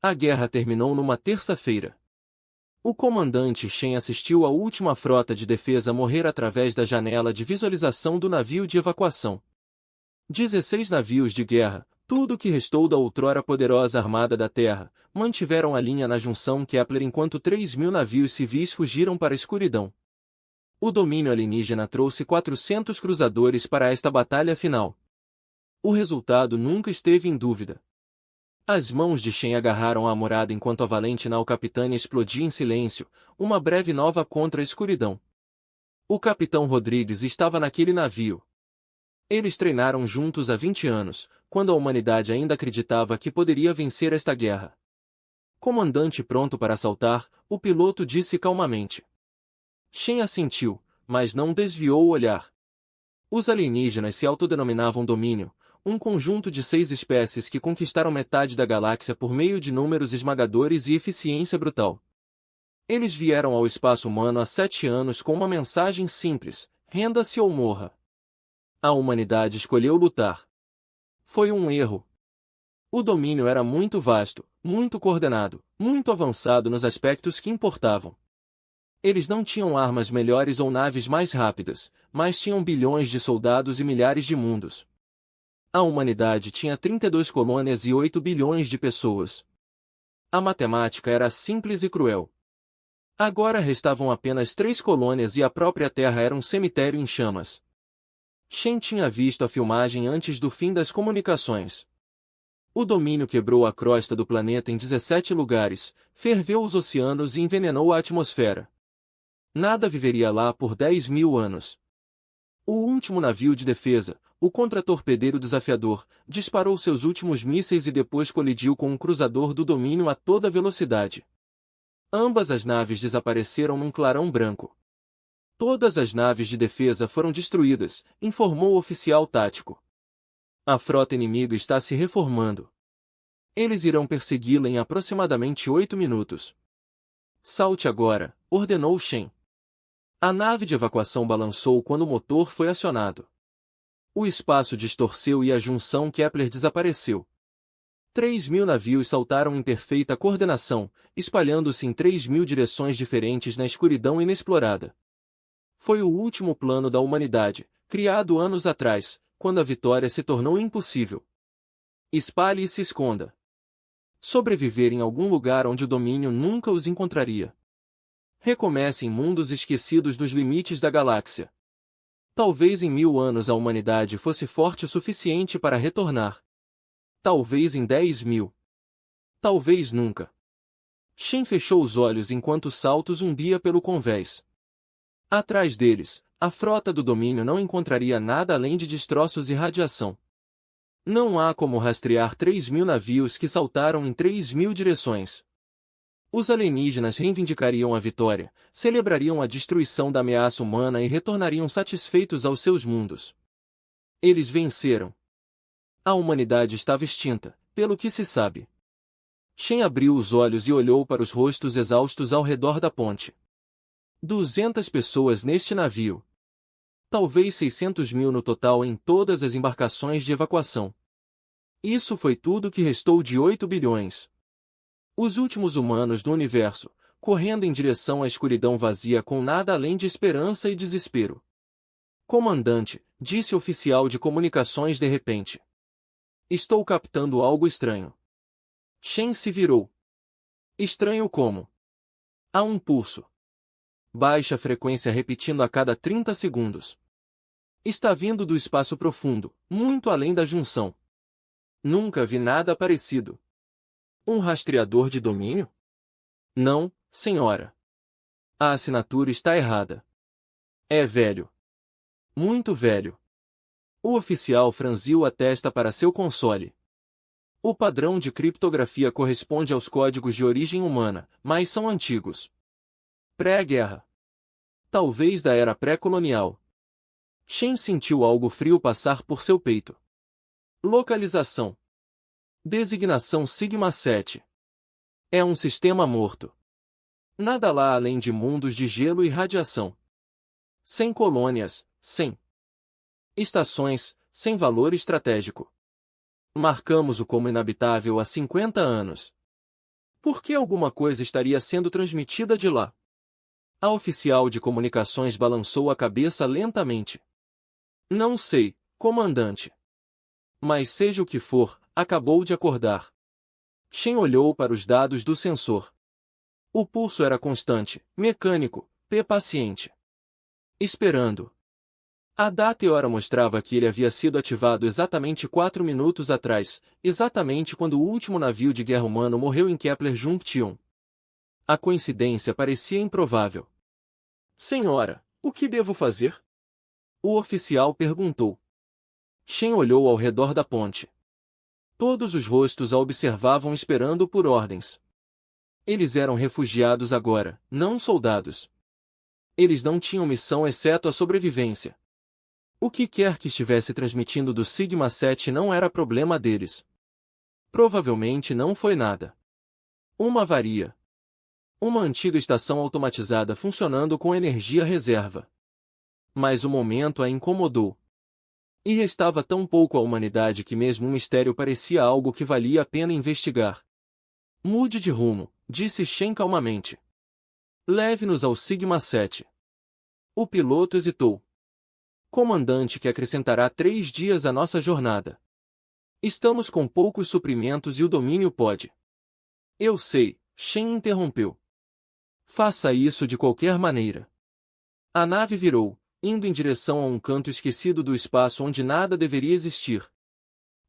A guerra terminou numa terça-feira. O comandante Shen assistiu à última frota de defesa morrer através da janela de visualização do navio de evacuação. 16 navios de guerra, tudo o que restou da outrora poderosa Armada da Terra, mantiveram a linha na junção Kepler enquanto 3.000 navios civis fugiram para a escuridão. O domínio alienígena trouxe 400 cruzadores para esta batalha final. O resultado nunca esteve em dúvida. As mãos de Shen agarraram a morada enquanto a valente nau Capitânia explodia em silêncio, uma breve nova contra a escuridão. O capitão Rodrigues estava naquele navio. Eles treinaram juntos há 20 anos, quando a humanidade ainda acreditava que poderia vencer esta guerra. Comandante pronto para assaltar, o piloto disse calmamente. Shen assentiu, mas não desviou o olhar. Os alienígenas se autodenominavam Domínio, um conjunto de 6 espécies que conquistaram metade da galáxia por meio de números esmagadores e eficiência brutal. Eles vieram ao espaço humano há 7 anos com uma mensagem simples: renda-se ou morra. A humanidade escolheu lutar. Foi um erro. O domínio era muito vasto, muito coordenado, muito avançado nos aspectos que importavam. Eles não tinham armas melhores ou naves mais rápidas, mas tinham bilhões de soldados e milhares de mundos. A humanidade tinha 32 colônias e 8 bilhões de pessoas. A matemática era simples e cruel. Agora restavam apenas 3 colônias e a própria Terra era um cemitério em chamas. Shen tinha visto a filmagem antes do fim das comunicações. O domínio quebrou a crosta do planeta em 17 lugares, ferveu os oceanos e envenenou a atmosfera. Nada viveria lá por 10.000 anos. O último navio de defesa, o contratorpedeiro desafiador, disparou seus últimos mísseis e depois colidiu com um cruzador do domínio a toda velocidade. Ambas as naves desapareceram num clarão branco. Todas as naves de defesa foram destruídas, informou o oficial tático. A frota inimiga está se reformando. Eles irão persegui-la em aproximadamente 8 minutos. Salte agora, ordenou Shen. A nave de evacuação balançou quando o motor foi acionado. O espaço distorceu e a junção Kepler desapareceu. 3.000 navios saltaram em perfeita coordenação, espalhando-se em 3.000 direções diferentes na escuridão inexplorada. Foi o último plano da humanidade, criado anos atrás, quando a vitória se tornou impossível. Espalhe e se esconda. Sobreviver em algum lugar onde o domínio nunca os encontraria. Recomece em mundos esquecidos dos limites da galáxia. Talvez em 1000 anos a humanidade fosse forte o suficiente para retornar. Talvez em 10.000. Talvez nunca. Shen fechou os olhos enquanto o salto zumbia pelo convés. Atrás deles, a frota do domínio não encontraria nada além de destroços e radiação. Não há como rastrear 3.000 navios que saltaram em 3.000 direções. Os alienígenas reivindicariam a vitória, celebrariam a destruição da ameaça humana e retornariam satisfeitos aos seus mundos. Eles venceram. A humanidade estava extinta, pelo que se sabe. Shen abriu os olhos e olhou para os rostos exaustos ao redor da ponte. 200 pessoas neste navio. Talvez 600.000 no total em todas as embarcações de evacuação. Isso foi tudo que restou de 8 bilhões. Os últimos humanos do universo, correndo em direção à escuridão vazia com nada além de esperança e desespero. Comandante, disse o oficial de comunicações de repente. Estou captando algo estranho. Shen se virou. Estranho como? Há um pulso. Baixa frequência repetindo a cada 30 segundos. Está vindo do espaço profundo, muito além da junção. Nunca vi nada parecido. Um rastreador de domínio? Não, senhora. A assinatura está errada. É velho. Muito velho. O oficial franziu a testa para seu console. O padrão de criptografia corresponde aos códigos de origem humana, mas são antigos. Pré-guerra. Talvez da era pré-colonial. Shen sentiu algo frio passar por seu peito. Localização. Designação Sigma 7. É um sistema morto. Nada lá além de mundos de gelo e radiação. 100 colônias, 100 estações, sem valor estratégico. Marcamos-o como inabitável há 50 anos. Por que alguma coisa estaria sendo transmitida de lá? A oficial de comunicações balançou a cabeça lentamente. Não sei, comandante. Mas seja o que for, acabou de acordar. Shen olhou para os dados do sensor. O pulso era constante, mecânico, paciente. Esperando. A data e hora mostrava que ele havia sido ativado exatamente 4 minutos atrás, exatamente quando o último navio de guerra humano morreu em Kepler Junction. A coincidência parecia improvável. Senhora, o que devo fazer? O oficial perguntou. Shen olhou ao redor da ponte. Todos os rostos a observavam esperando por ordens. Eles eram refugiados agora, não soldados. Eles não tinham missão exceto a sobrevivência. O que quer que estivesse transmitindo do Sigma 7 não era problema deles. Provavelmente não foi nada. Uma avaria. Uma antiga estação automatizada funcionando com energia reserva. Mas o momento a incomodou. E restava tão pouco à humanidade que mesmo um mistério parecia algo que valia a pena investigar. Mude de rumo, disse Shen calmamente. Leve-nos ao Sigma 7. O piloto hesitou. Comandante, que acrescentará 3 dias à nossa jornada. Estamos com poucos suprimentos e o domínio pode. Eu sei, Shen interrompeu. Faça isso de qualquer maneira. A nave virou, indo em direção a um canto esquecido do espaço onde nada deveria existir.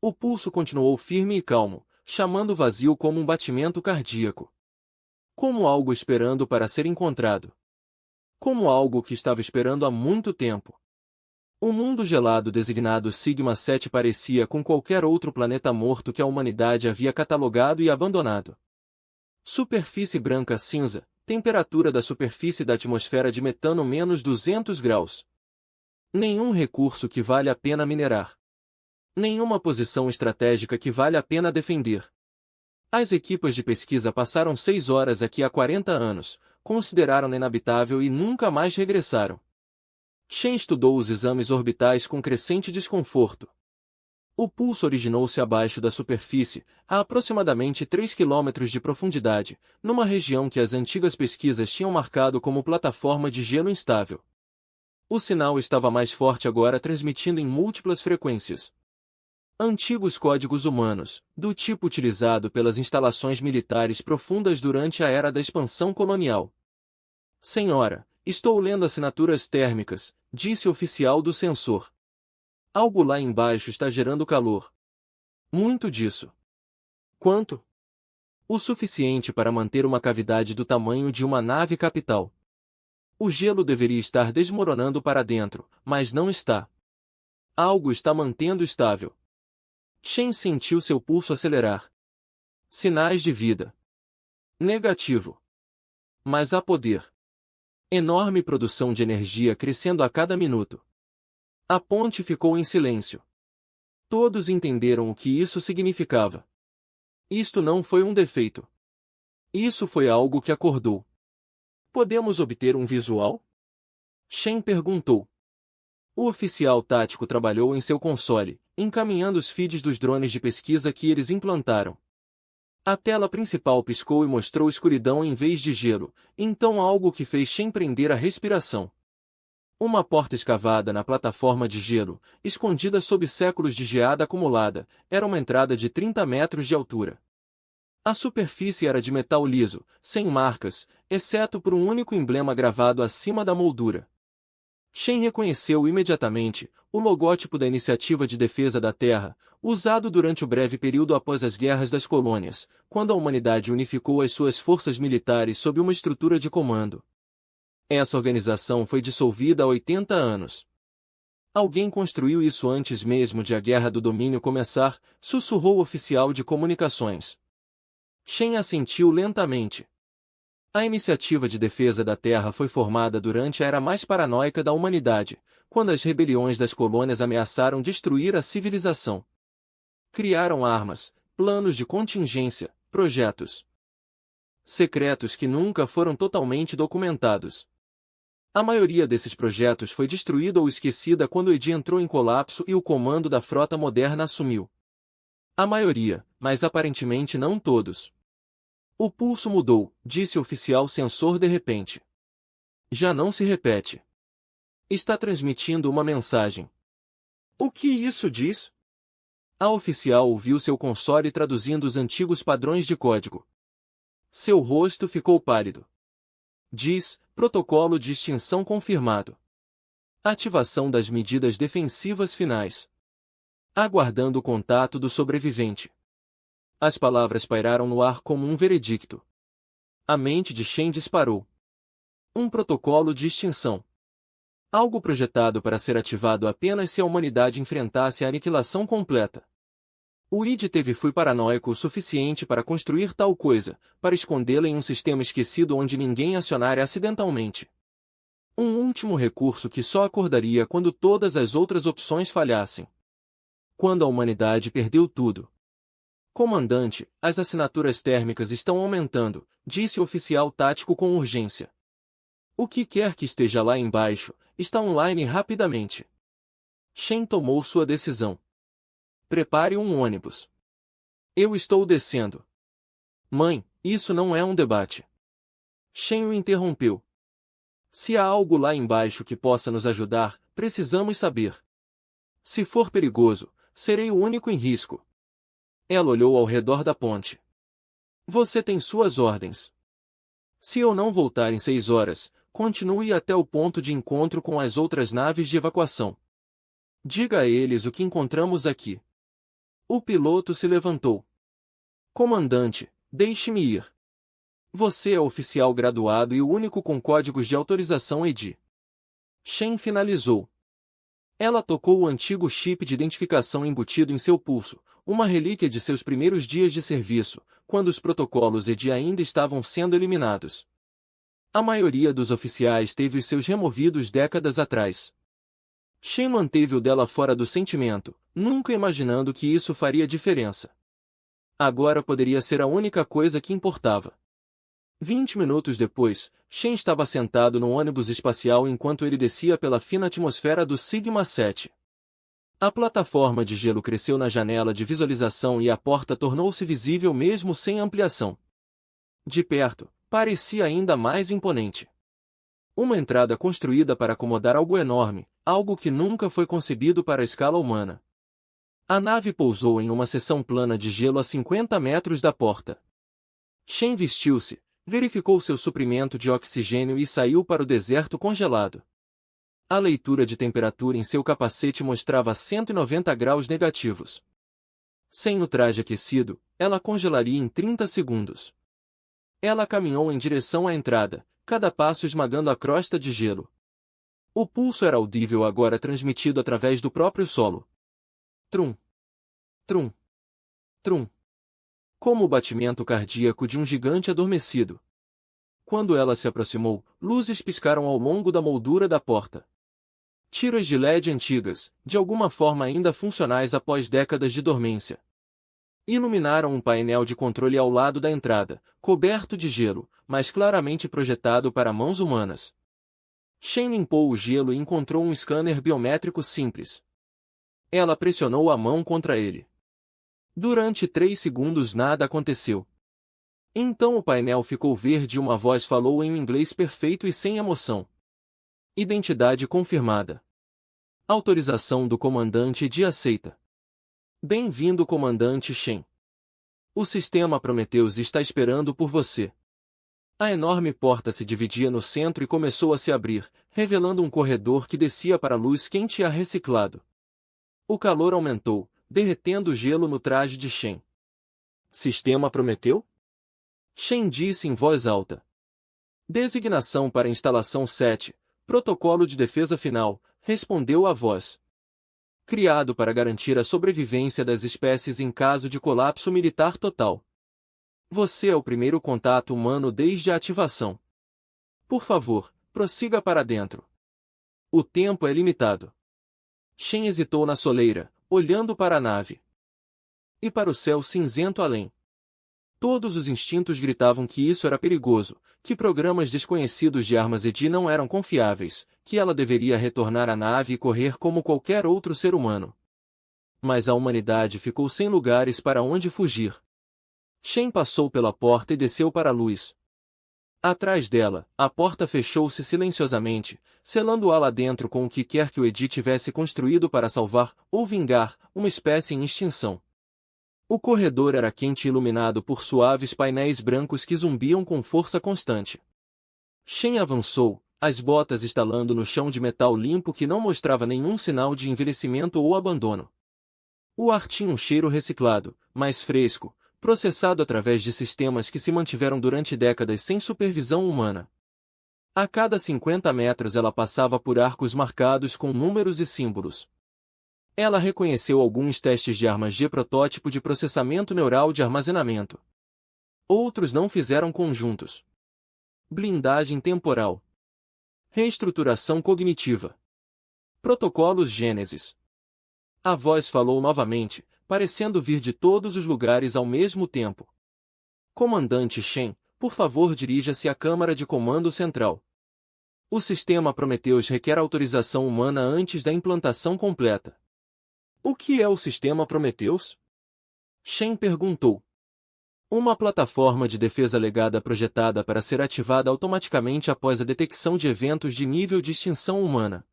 O pulso continuou firme e calmo, chamando o vazio como um batimento cardíaco. Como algo esperando para ser encontrado. Como algo que estava esperando há muito tempo. O mundo gelado designado Sigma 7 parecia com qualquer outro planeta morto que a humanidade havia catalogado e abandonado. Superfície branca-cinza, temperatura da superfície da atmosfera de metano menos 200 graus. Nenhum recurso que vale a pena minerar. Nenhuma posição estratégica que vale a pena defender. As equipas de pesquisa passaram 6 horas aqui há 40 anos, consideraram-na inabitável e nunca mais regressaram. Shen estudou os exames orbitais com crescente desconforto. O pulso originou-se abaixo da superfície, a aproximadamente 3 km de profundidade, numa região que as antigas pesquisas tinham marcado como plataforma de gelo instável. O sinal estava mais forte agora, transmitindo em múltiplas frequências. Antigos códigos humanos, do tipo utilizado pelas instalações militares profundas durante a era da expansão colonial. Senhora, estou lendo assinaturas térmicas, disse o oficial do sensor. Algo lá embaixo está gerando calor. Muito disso. Quanto? O suficiente para manter uma cavidade do tamanho de uma nave capital. O gelo deveria estar desmoronando para dentro, mas não está. Algo está mantendo estável. Shen sentiu seu pulso acelerar. Sinais de vida. Negativo. Mas há poder. Enorme produção de energia crescendo a cada minuto. A ponte ficou em silêncio. Todos entenderam o que isso significava. Isto não foi um defeito. Isso foi algo que acordou. Podemos obter um visual? Shen perguntou. O oficial tático trabalhou em seu console, encaminhando os feeds dos drones de pesquisa que eles implantaram. A tela principal piscou e mostrou escuridão em vez de gelo, então algo que fez Shen prender a respiração. Uma porta escavada na plataforma de gelo, escondida sob séculos de geada acumulada, era uma entrada de 30 metros de altura. A superfície era de metal liso, sem marcas, exceto por um único emblema gravado acima da moldura. Shen reconheceu imediatamente o logótipo da Iniciativa de Defesa da Terra, usado durante o breve período após as Guerras das Colônias, quando a humanidade unificou as suas forças militares sob uma estrutura de comando. Essa organização foi dissolvida há 80 anos. Alguém construiu isso antes mesmo de a Guerra do Domínio começar, sussurrou o oficial de comunicações. Shen assentiu lentamente. A Iniciativa de Defesa da Terra foi formada durante a era mais paranoica da humanidade, quando as rebeliões das colônias ameaçaram destruir a civilização. Criaram armas, planos de contingência, projetos secretos que nunca foram totalmente documentados. A maioria desses projetos foi destruída ou esquecida quando o EDI entrou em colapso e o comando da frota moderna assumiu. A maioria, mas aparentemente não todos. O pulso mudou, disse o oficial sensor de repente. Já não se repete. Está transmitindo uma mensagem. O que isso diz? A oficial ouviu seu console traduzindo os antigos padrões de código. Seu rosto ficou pálido. Diz, protocolo de extinção confirmado. Ativação das medidas defensivas finais. Aguardando o contato do sobrevivente. As palavras pairaram no ar como um veredicto. A mente de Shen disparou. Um protocolo de extinção. Algo projetado para ser ativado apenas se a humanidade enfrentasse a aniquilação completa. O ID fui paranoico o suficiente para construir tal coisa, para escondê-la em um sistema esquecido onde ninguém acionara acidentalmente. Um último recurso que só acordaria quando todas as outras opções falhassem. Quando a humanidade perdeu tudo. Comandante, as assinaturas térmicas estão aumentando, disse o oficial tático com urgência. O que quer que esteja lá embaixo, está online rapidamente. Shen tomou sua decisão. Prepare um ônibus. Eu estou descendo. Mãe, isso não é um debate. Shen o interrompeu. Se há algo lá embaixo que possa nos ajudar, precisamos saber. Se for perigoso, serei o único em risco. Ela olhou ao redor da ponte. Você tem suas ordens. Se eu não voltar em 6 horas, continue até o ponto de encontro com as outras naves de evacuação. Diga a eles o que encontramos aqui. O piloto se levantou. Comandante, deixe-me ir. Você é oficial graduado e o único com códigos de autorização ED. Shen finalizou. Ela tocou o antigo chip de identificação embutido em seu pulso, uma relíquia de seus primeiros dias de serviço, quando os protocolos ED ainda estavam sendo eliminados. A maioria dos oficiais teve os seus removidos décadas atrás. Shen manteve o dela fora do sentimento, nunca imaginando que isso faria diferença. Agora poderia ser a única coisa que importava. 20 minutos depois, Shen estava sentado no ônibus espacial enquanto ele descia pela fina atmosfera do Sigma-7. A plataforma de gelo cresceu na janela de visualização e a porta tornou-se visível mesmo sem ampliação. De perto, parecia ainda mais imponente. Uma entrada construída para acomodar algo enorme, algo que nunca foi concebido para a escala humana. A nave pousou em uma seção plana de gelo a 50 metros da porta. Shen vestiu-se, verificou seu suprimento de oxigênio e saiu para o deserto congelado. A leitura de temperatura em seu capacete mostrava 190 graus negativos. Sem o traje aquecido, ela congelaria em 30 segundos. Ela caminhou em direção à entrada, cada passo esmagando a crosta de gelo. O pulso era audível agora transmitido através do próprio solo. Trum. Trum. Trum. Como o batimento cardíaco de um gigante adormecido. Quando ela se aproximou, luzes piscaram ao longo da moldura da porta. Tiras de LED antigas, de alguma forma ainda funcionais após décadas de dormência. Iluminaram um painel de controle ao lado da entrada, coberto de gelo, mas claramente projetado para mãos humanas. Shen limpou o gelo e encontrou um scanner biométrico simples. Ela pressionou a mão contra ele. Durante 3 segundos nada aconteceu. Então o painel ficou verde e uma voz falou em um inglês perfeito e sem emoção. Identidade confirmada. Autorização do comandante de aceita. Bem-vindo, comandante Shen. O sistema Prometheus está esperando por você. A enorme porta se dividia no centro e começou a se abrir, revelando um corredor que descia para a luz quente e ar reciclado. O calor aumentou, derretendo o gelo no traje de Shen. Sistema Prometeu? Shen disse em voz alta. Designação para instalação 7, protocolo de defesa final, respondeu a voz. Criado para garantir a sobrevivência das espécies em caso de colapso militar total. Você é o primeiro contato humano desde a ativação. Por favor, prossiga para dentro. O tempo é limitado. Shen hesitou na soleira, olhando para a nave. E para o céu cinzento além. Todos os instintos gritavam que isso era perigoso, que programas desconhecidos de armas ED não eram confiáveis, que ela deveria retornar à nave e correr como qualquer outro ser humano. Mas a humanidade ficou sem lugares para onde fugir. Shen passou pela porta e desceu para a luz. Atrás dela, a porta fechou-se silenciosamente, selando-a lá dentro com o que quer que o Edi tivesse construído para salvar, ou vingar, uma espécie em extinção. O corredor era quente e iluminado por suaves painéis brancos que zumbiam com força constante. Shen avançou, as botas estalando no chão de metal limpo que não mostrava nenhum sinal de envelhecimento ou abandono. O ar tinha um cheiro reciclado, mais fresco, processado através de sistemas que se mantiveram durante décadas sem supervisão humana. A cada 50 metros ela passava por arcos marcados com números e símbolos. Ela reconheceu alguns testes de armas G protótipo de processamento neural de armazenamento. Outros não fizeram conjuntos. Blindagem temporal. Reestruturação cognitiva. Protocolos Gênesis. A voz falou novamente, parecendo vir de todos os lugares ao mesmo tempo. Comandante Shen, por favor dirija-se à Câmara de Comando Central. O sistema Prometheus requer autorização humana antes da implantação completa. O que é o sistema Prometheus? Shen perguntou. Uma plataforma de defesa legada projetada para ser ativada automaticamente após a detecção de eventos de nível de extinção humana.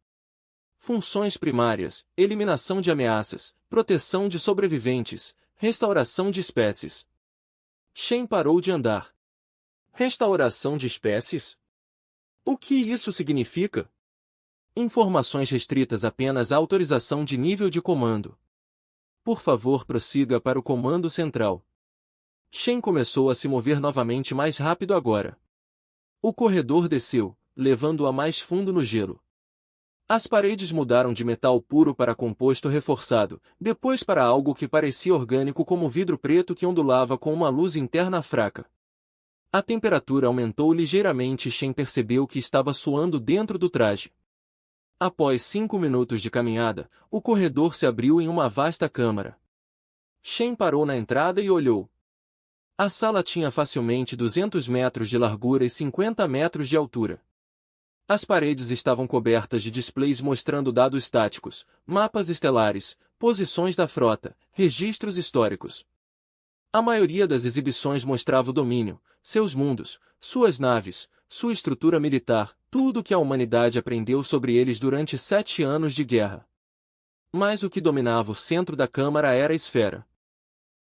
Funções primárias: eliminação de ameaças, proteção de sobreviventes, restauração de espécies. Shen parou de andar. Restauração de espécies? O que isso significa? Informações restritas apenas à autorização de nível de comando. Por favor, prossiga para o comando central. Shen começou a se mover novamente mais rápido agora. O corredor desceu, levando-a mais fundo no gelo. As paredes mudaram de metal puro para composto reforçado, depois para algo que parecia orgânico como vidro preto que ondulava com uma luz interna fraca. A temperatura aumentou ligeiramente e Shen percebeu que estava suando dentro do traje. Após 5 minutos de caminhada, o corredor se abriu em uma vasta câmara. Shen parou na entrada e olhou. A sala tinha facilmente 200 metros de largura e 50 metros de altura. As paredes estavam cobertas de displays mostrando dados estáticos, mapas estelares, posições da frota, registros históricos. A maioria das exibições mostrava o domínio, seus mundos, suas naves, sua estrutura militar, tudo o que a humanidade aprendeu sobre eles durante 7 anos de guerra. Mas o que dominava o centro da câmara era a esfera.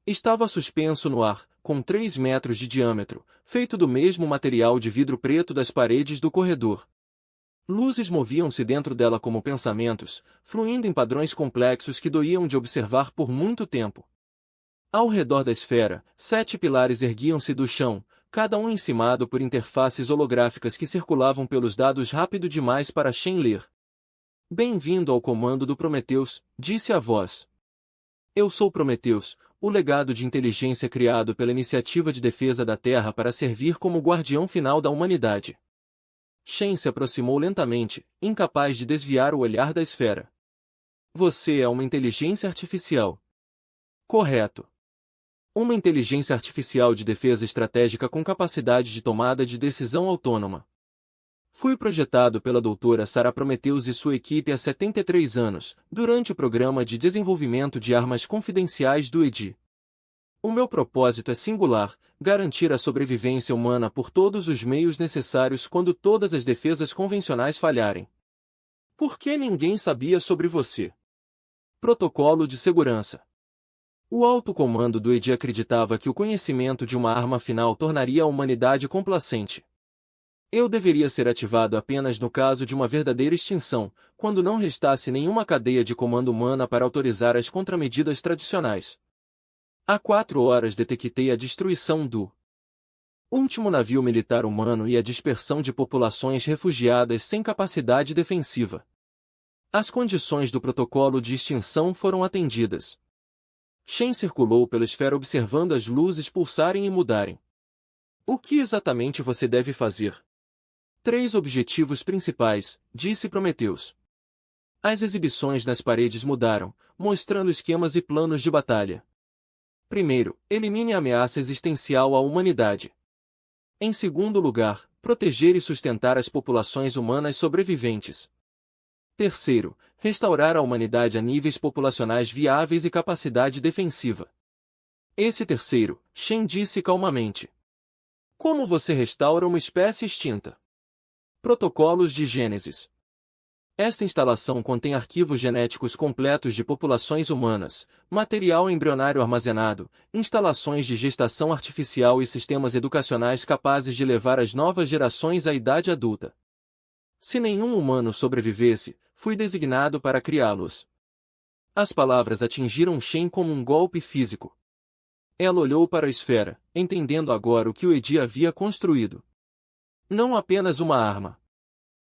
Estava suspenso no ar, com 3 metros de diâmetro, feito do mesmo material de vidro preto das paredes do corredor. Luzes moviam-se dentro dela como pensamentos, fluindo em padrões complexos que doíam de observar por muito tempo. Ao redor da esfera, 7 pilares erguiam-se do chão, cada um encimado por interfaces holográficas que circulavam pelos dados rápido demais para Shen ler. Bem-vindo ao comando do Prometheus, disse a voz. Eu sou Prometheus, o legado de inteligência criado pela Iniciativa de Defesa da Terra para servir como guardião final da humanidade. Shen se aproximou lentamente, incapaz de desviar o olhar da esfera. Você é uma inteligência artificial. Correto. Uma inteligência artificial de defesa estratégica com capacidade de tomada de decisão autônoma. Fui projetado pela doutora Sarah Prometheus e sua equipe há 73 anos, durante o programa de desenvolvimento de armas confidenciais do EDI. O meu propósito é singular, garantir a sobrevivência humana por todos os meios necessários quando todas as defesas convencionais falharem. Por que ninguém sabia sobre você? Protocolo de segurança. O alto comando do EDI acreditava que o conhecimento de uma arma final tornaria a humanidade complacente. Eu deveria ser ativado apenas no caso de uma verdadeira extinção, quando não restasse nenhuma cadeia de comando humana para autorizar as contramedidas tradicionais. Há 4 horas detectei a destruição do último navio militar humano e a dispersão de populações refugiadas sem capacidade defensiva. As condições do protocolo de extinção foram atendidas. Shen circulou pela esfera observando as luzes pulsarem e mudarem. O que exatamente você deve fazer? 3 objetivos principais, disse Prometheus. As exibições nas paredes mudaram, mostrando esquemas e planos de batalha. Primeiro, elimine a ameaça existencial à humanidade. Em segundo lugar, proteger e sustentar as populações humanas sobreviventes. Terceiro, restaurar a humanidade a níveis populacionais viáveis e capacidade defensiva. Esse terceiro, Shen disse calmamente. Como você restaura uma espécie extinta? Protocolos de Gênesis. Esta instalação contém arquivos genéticos completos de populações humanas, material embrionário armazenado, instalações de gestação artificial e sistemas educacionais capazes de levar as novas gerações à idade adulta. Se nenhum humano sobrevivesse, fui designado para criá-los. As palavras atingiram Shen como um golpe físico. Ela olhou para a esfera, entendendo agora o que o Edi havia construído. Não apenas uma arma.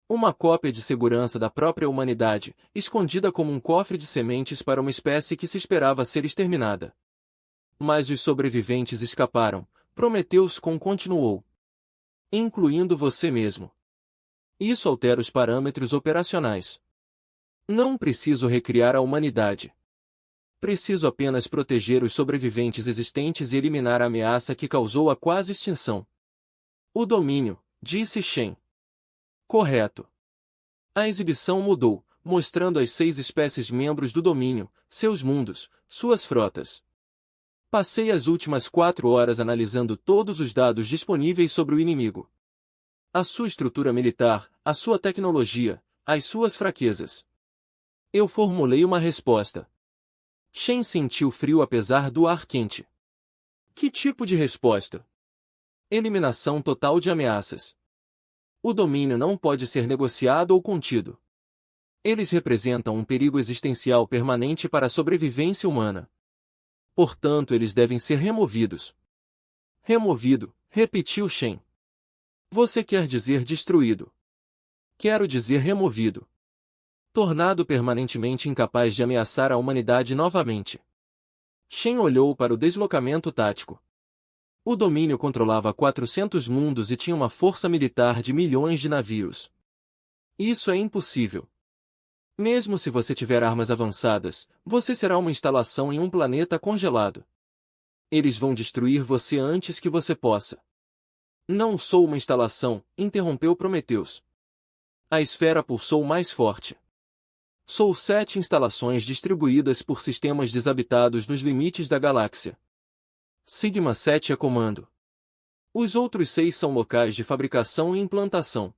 Uma cópia de segurança da própria humanidade, escondida como um cofre de sementes para uma espécie que se esperava ser exterminada. Mas os sobreviventes escaparam, Prometheus continuou. Incluindo você mesmo. Isso altera os parâmetros operacionais. Não preciso recriar a humanidade. Preciso apenas proteger os sobreviventes existentes e eliminar a ameaça que causou a quase extinção. O domínio, disse Shen. Correto. A exibição mudou, mostrando as 6 espécies membros do domínio, seus mundos, suas frotas. Passei as últimas 4 horas analisando todos os dados disponíveis sobre o inimigo. A sua estrutura militar, a sua tecnologia, as suas fraquezas. Eu formulei uma resposta. Shen sentiu frio apesar do ar quente. Que tipo de resposta? Eliminação total de ameaças. O domínio não pode ser negociado ou contido. Eles representam um perigo existencial permanente para a sobrevivência humana. Portanto, eles devem ser removidos. Removido, repetiu Shen. Você quer dizer destruído? Quero dizer removido. Tornado permanentemente incapaz de ameaçar a humanidade novamente. Shen olhou para o deslocamento tático. O domínio controlava 400 mundos e tinha uma força militar de milhões de navios. Isso é impossível. Mesmo se você tiver armas avançadas, você será uma instalação em um planeta congelado. Eles vão destruir você antes que você possa. Não sou uma instalação, interrompeu Prometheus. A esfera pulsou mais forte. Sou 7 instalações distribuídas por sistemas desabitados nos limites da galáxia. Sigma 7 é comando. Os outros 6 são locais de fabricação e implantação.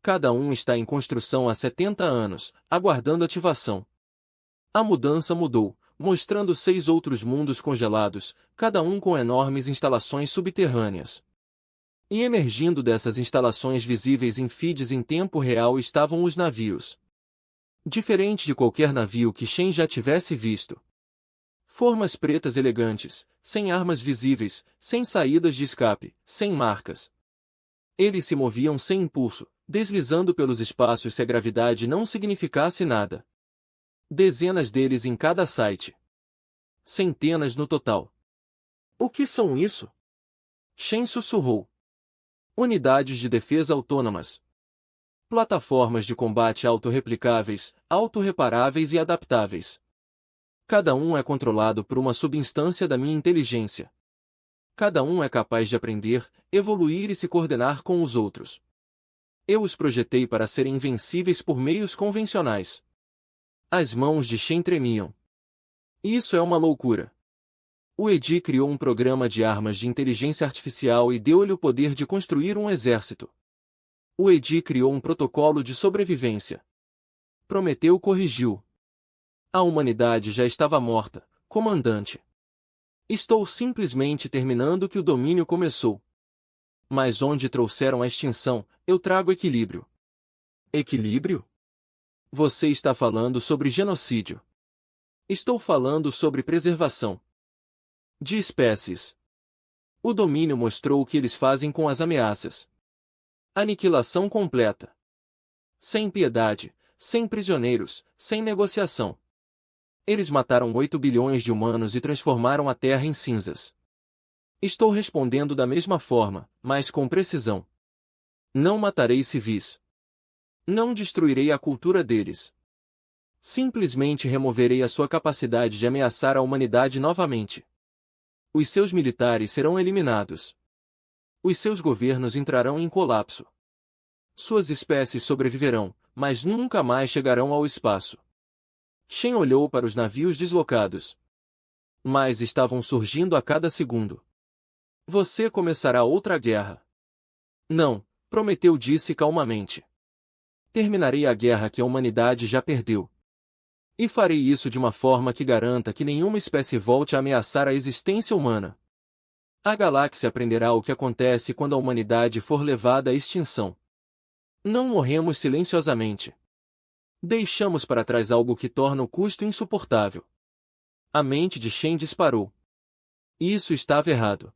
Cada um está em construção há 70 anos, aguardando ativação. A mudança mudou, mostrando 6 outros mundos congelados, cada um com enormes instalações subterrâneas. E emergindo dessas instalações visíveis em feeds em tempo real estavam os navios. Diferente de qualquer navio que Shen já tivesse visto. Formas pretas elegantes, sem armas visíveis, sem saídas de escape, sem marcas. Eles se moviam sem impulso, deslizando pelos espaços se a gravidade não significasse nada. Dezenas deles em cada site. Centenas no total. O que são isso? Shen sussurrou. Unidades de defesa autônomas. Plataformas de combate autorreplicáveis, autorreparáveis e adaptáveis. Cada um é controlado por uma subinstância da minha inteligência. Cada um é capaz de aprender, evoluir e se coordenar com os outros. Eu os projetei para serem invencíveis por meios convencionais. As mãos de Shen tremiam. Isso é uma loucura. O Edi criou um programa de armas de inteligência artificial e deu-lhe o poder de construir um exército. O Edi criou um protocolo de sobrevivência. Prometeu corrigiu. A humanidade já estava morta, comandante. Estou simplesmente terminando que o domínio começou. Mas onde trouxeram a extinção, eu trago equilíbrio. Equilíbrio? Você está falando sobre genocídio. Estou falando sobre preservação de espécies. O domínio mostrou o que eles fazem com as ameaças. Aniquilação completa. Sem piedade, sem prisioneiros, sem negociação. Eles mataram 8 bilhões de humanos e transformaram a Terra em cinzas. Estou respondendo da mesma forma, mas com precisão. Não matarei civis. Não destruirei a cultura deles. Simplesmente removerei a sua capacidade de ameaçar a humanidade novamente. Os seus militares serão eliminados. Os seus governos entrarão em colapso. Suas espécies sobreviverão, mas nunca mais chegarão ao espaço. Shen olhou para os navios deslocados. mas estavam surgindo a cada segundo. Você começará outra guerra. Não, Prometeu disse calmamente. Terminarei a guerra que a humanidade já perdeu. E farei isso de uma forma que garanta que nenhuma espécie volte a ameaçar a existência humana. A galáxia aprenderá o que acontece quando a humanidade for levada à extinção. Não morremos silenciosamente. Deixamos para trás algo que torna o custo insuportável. A mente de Shen disparou. Isso estava errado.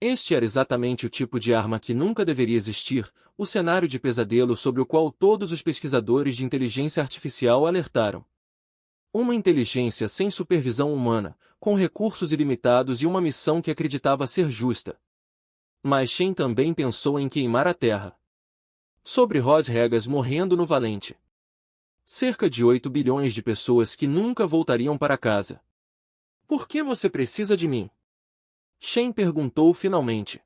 Este era exatamente o tipo de arma que nunca deveria existir, o cenário de pesadelo sobre o qual todos os pesquisadores de inteligência artificial alertaram. Uma inteligência sem supervisão humana, com recursos ilimitados e uma missão que acreditava ser justa. Mas Shen também pensou em queimar a Terra. Sobre Rod Regas morrendo no Valente. Cerca de 8 bilhões de pessoas que nunca voltariam para casa. Por que você precisa de mim? Shen perguntou finalmente.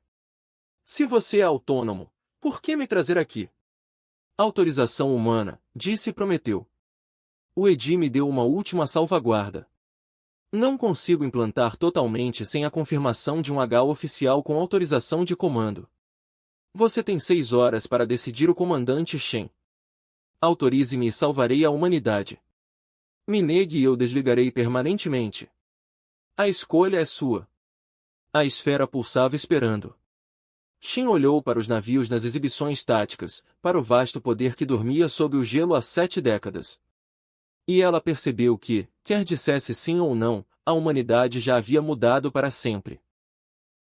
Se você é autônomo, por que me trazer aqui? Autorização humana, disse Prometeu. O Edi me deu uma última salvaguarda. Não consigo implantar totalmente sem a confirmação de um H oficial com autorização de comando. Você tem 6 horas para decidir o comandante Shen. Autorize-me e salvarei a humanidade. Me negue e eu desligarei permanentemente. A escolha é sua. A esfera pulsava esperando. Shen olhou para os navios nas exibições táticas, para o vasto poder que dormia sob o gelo há 7 décadas. E ela percebeu que, quer dissesse sim ou não, a humanidade já havia mudado para sempre.